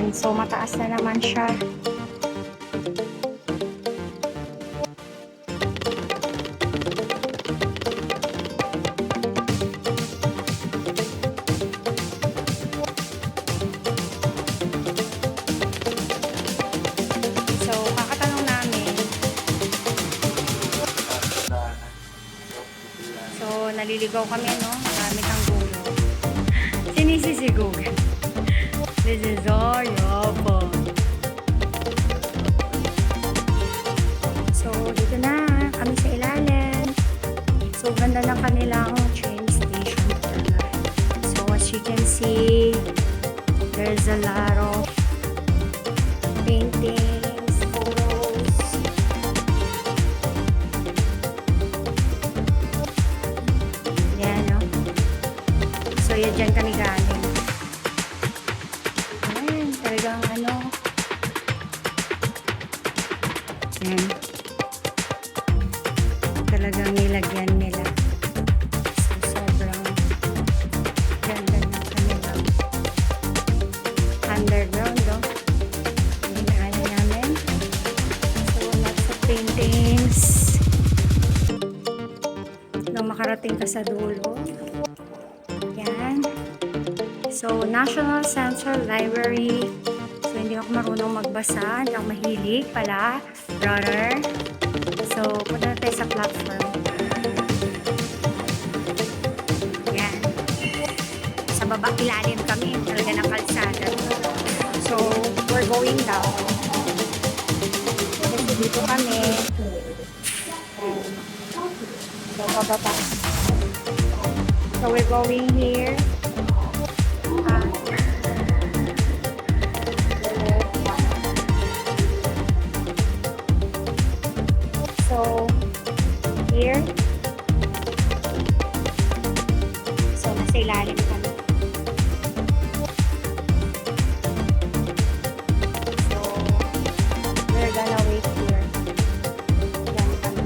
Ayan, so mataas na naman siya. So, kakatanong namin. So, naliligaw kami, no? Nagamit ang Google. Sinisisi Google. This is all your fault. So, dito na kami sa ilalim. So, ganda ng kanilang train station. So, as you can see, there's a lot of paintings, photos. Yan, no? So, yan dyan kami galing. Ayan, talagang ano. Yan. Talagang nilagyan nila. So, sobrang ganda ng kanilang underground, no? Hinaanin namin. So, lots of paintings. Nung makarating ka sa dulo. Yan. So, National Central Library. So, hindi ako marunong magbasa. Hindi ako mahilig pala. Brother. So, punta na tayo sa platform. Yan. Sa baba, ilalim kami. Talaga ng kalsada. So, we're going down. Kasi dito kami. So, pababa. So, we're going here. So, here. So, nasa ilalim kami. So, we're gonna wait here. Yan kami.